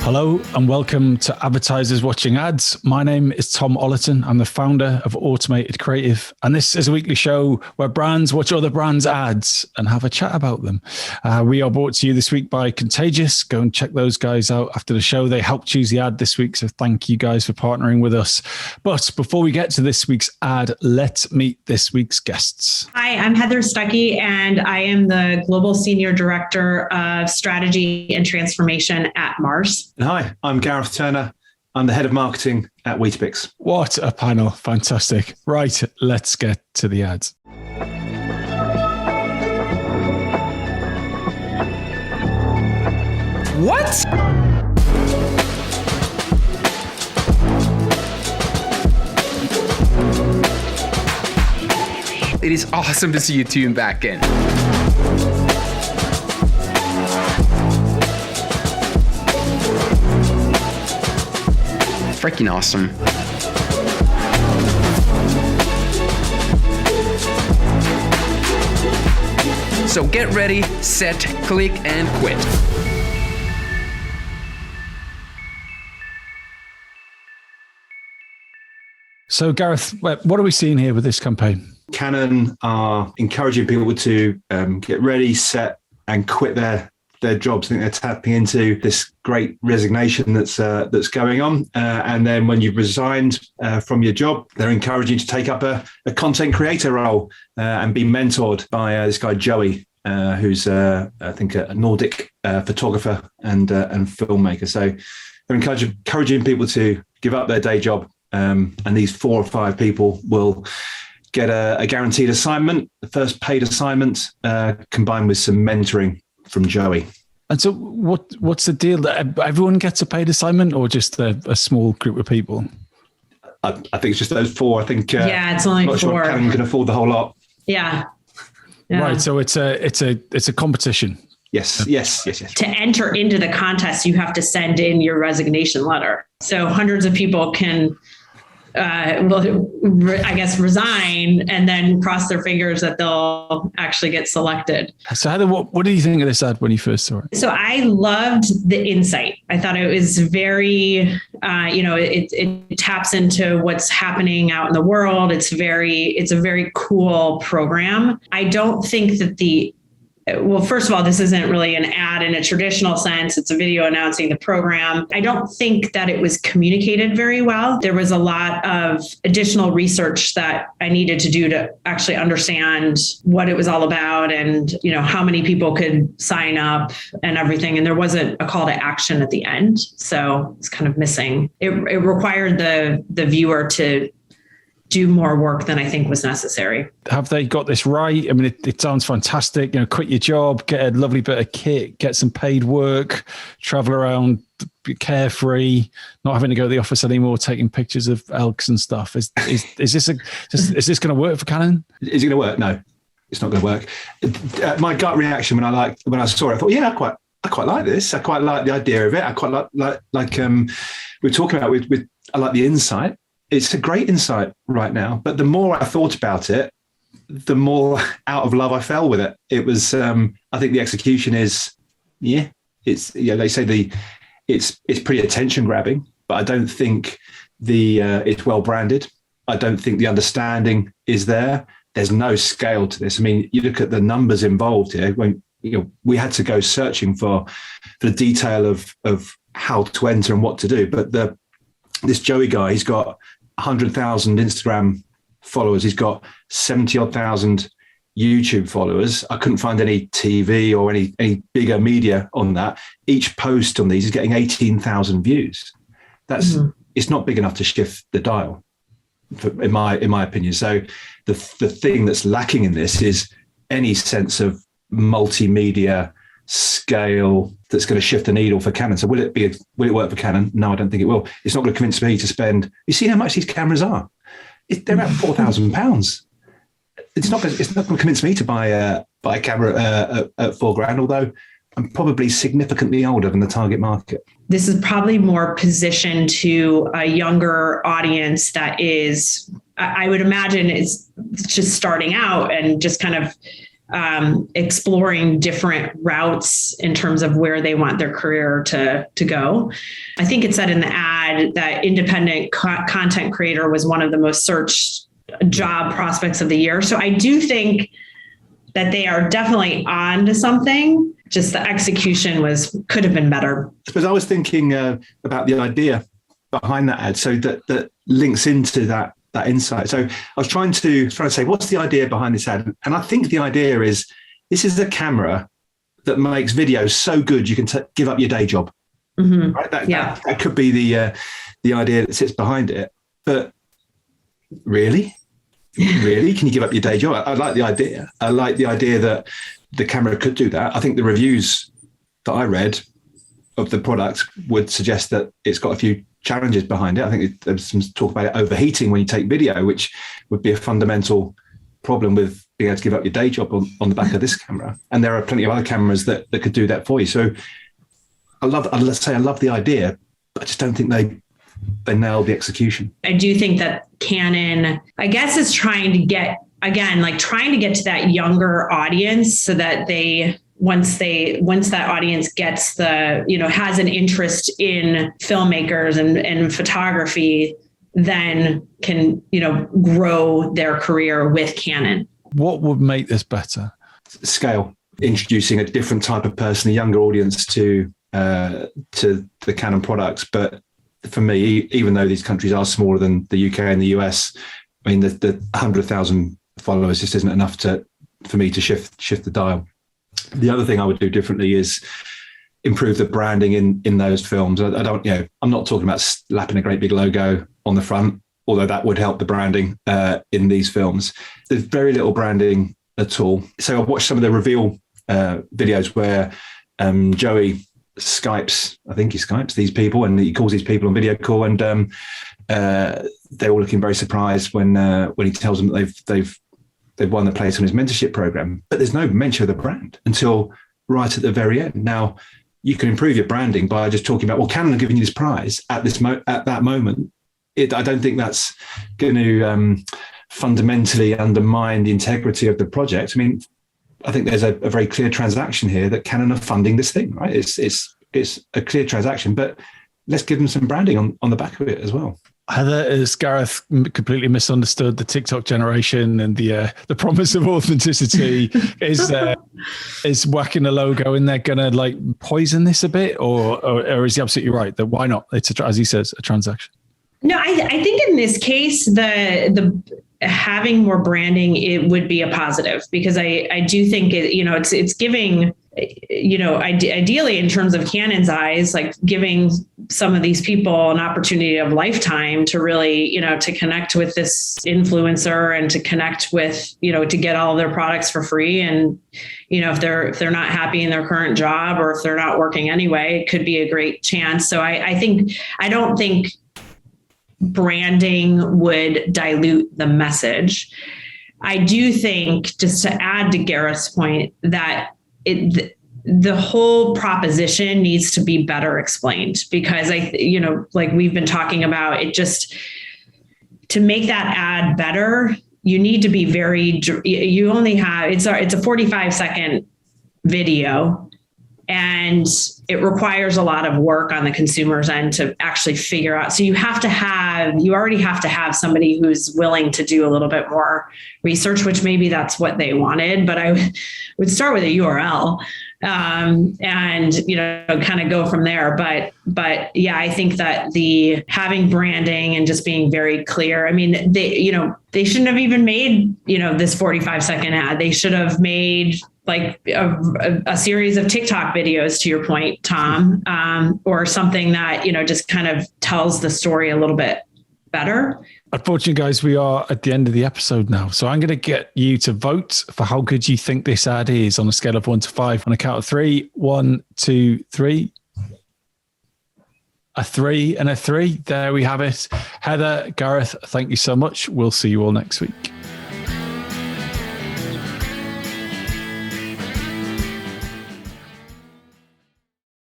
Hello and welcome to Advertisers Watching Ads. My name is Tom Ollerton. I'm the founder of Automated Creative, and this is a weekly show where brands watch other brands' ads and have a chat about them. We are brought to you this week by Contagious. Go and check those guys out after the show. They helped choose the ad this week, so thank you guys for partnering with us. But before we get to this week's ad, let's meet this week's guests. Hi, I'm Heather Stuckey, and I am the Global Senior Director of Strategy and Transformation at Mars. And hi, I'm Gareth Turner. I'm the Head of Marketing at Weetabix. What a panel. Fantastic. Right, let's get to the ads. What? It is awesome to see you tune back in. Freaking awesome. So get ready, set, click, and quit. So Gareth, what are we seeing here with this campaign? Canon are encouraging people to get ready, set, and quit their jobs. I think they're tapping into this great resignation that's going on. And then when you've resigned from your job, they're encouraging you to take up a content creator role and be mentored by this guy, Joey, who's, I think, a Nordic photographer and filmmaker. So they're encouraging people to give up their day job. And these 4 or 5 people will get a guaranteed assignment, the first paid assignment, combined with some mentoring from Joey. And so what's the deal? That everyone gets a paid assignment or just a small group of people? I think it's just those 4. I think it's only 4. Sure Canon can afford the whole lot. Yeah. Right. So it's a competition. Yes. To enter into the contest, you have to send in your resignation letter. So hundreds of people can resign and then cross their fingers that they'll actually get selected. So Heather, what did you think of this ad when you first saw it? So I loved the insight. I thought it was very, it taps into what's happening out in the world. It's a very cool program. I don't think that first of all, this isn't really an ad in a traditional sense. It's a video announcing the program. I don't think that it was communicated very well. There was a lot of additional research that I needed to do to actually understand what it was all about and, how many people could sign up and everything. And there wasn't a call to action at the end. So it's kind of missing. It required the viewer to do more work than I think was necessary. Have they got this right? I mean, it sounds fantastic. Quit your job, get a lovely bit of kit, get some paid work, travel around, be carefree, not having to go to the office anymore, taking pictures of elks and stuff. Is this going to work for Canon? Is it going to work? No, it's not going to work. My gut reaction when I saw it, I thought, yeah, I quite like this. I quite like the idea of it. I quite like we're talking about with I like the insight. It's a great insight right now, but the more I thought about it, the more out of love I fell with it. It was, I think the execution is, they say it's pretty attention grabbing, but I don't think it's well branded. I don't think the understanding is there. There's no scale to this. I mean, you look at the numbers involved here. When we had to go searching for the detail of how to enter and what to do, but this Joey guy, he's got 100,000 Instagram followers. He's got 70-odd thousand YouTube followers. I couldn't find any TV or any bigger media on that. Each post on these is getting 18,000 views. It's not big enough to shift the dial, in my opinion. So the thing that's lacking in this is any sense of multimedia scale that's going to shift the needle for Canon. So will it work for Canon? No, I don't think it will. It's not going to convince me to spend. You see how much these cameras are? They're about £4,000. It's not going to convince me to buy a camera at $4,000. Although I'm probably significantly older than the target market. This is probably more positioned to a younger audience that is, I would imagine, is just starting out and just kind of exploring different routes in terms of where they want their career to go. I think it said in the ad that independent content creator was one of the most searched job prospects of the year. So I do think that they are definitely on to something. Just the execution could have been better. I suppose I was thinking about the idea behind that ad, so that links into that insight. So I was trying to say, what's the idea behind this ad? And I think the idea is, this is a camera that makes videos so good you can give up your day job. Mm-hmm. Right? That could be the idea that sits behind it. But really, can you give up your day job? I like the idea. I like the idea that the camera could do that. I think the reviews that I read of the product would suggest that it's got a few challenges behind it. I think there's some talk about it overheating when you take video, which would be a fundamental problem with being able to give up your day job on the back of this camera. And there are plenty of other cameras that could do that for you. So I love the idea, but I just don't think they nailed the execution. I do think that Canon, I guess, is trying to get to that younger audience, so that once that audience gets has an interest in filmmakers and photography, then can, grow their career with Canon. What would make this better? Scale, introducing a different type of person, a younger audience to the Canon products. But for me, even though these countries are smaller than the UK and the US, I mean, the 100,000 followers just isn't enough for me to shift the dial. The other thing I would do differently is improve the branding in those films. I don't, I'm not talking about slapping a great big logo on the front, although that would help the branding in these films. There's very little branding at all. So I've watched some of the reveal videos where Joey Skypes these people, and he calls these people on video call, and they're all looking very surprised when he tells them that they've won the place on his mentorship program. But there's no mention of the brand until right at the very end. Now, you can improve your branding by just talking about, well, Canon are giving you this prize at that moment. I don't think that's going to fundamentally undermine the integrity of the project. I mean, I think there's a very clear transaction here that Canon are funding this thing, right? It's a clear transaction, but let's give them some branding on the back of it as well. Heather, has Gareth completely misunderstood the TikTok generation and the promise of authenticity? Is whacking a logo in there going to poison this a bit, or is he absolutely right that why not? It's as he says, a transaction. No, I think in this case, the having more branding, it would be a positive, because I do think it's giving, ideally in terms of Canon's eyes, like giving some of these people an opportunity of lifetime to really, to connect with this influencer and to connect with, to get all of their products for free. And, if they're not happy in their current job, or if they're not working anyway, it could be a great chance. So I don't think branding would dilute the message. I do think, just to add to Gareth's point, that the whole proposition needs to be better explained, because like we've been talking about, to make that ad better, you need to be you only have, it's a 45-second video, and it requires a lot of work on the consumer's end to actually figure out. So you already have to have somebody who's willing to do a little bit more research, which maybe that's what they wanted, but I would start with a URL and, kind of go from there. But yeah, I think that the having branding and just being very clear, I mean, they shouldn't have even made, this 45-second ad. They should have made like a series of TikTok videos, to your point, Tom, or something that, just kind of tells the story a little bit better. Unfortunately, guys, we are at the end of the episode now. So I'm going to get you to vote for how good you think this ad is on a scale of 1 to 5 on a count of 3. 1, 2, 3. A 3 and a 3. There we have it. Heather, Gareth, thank you so much. We'll see you all next week.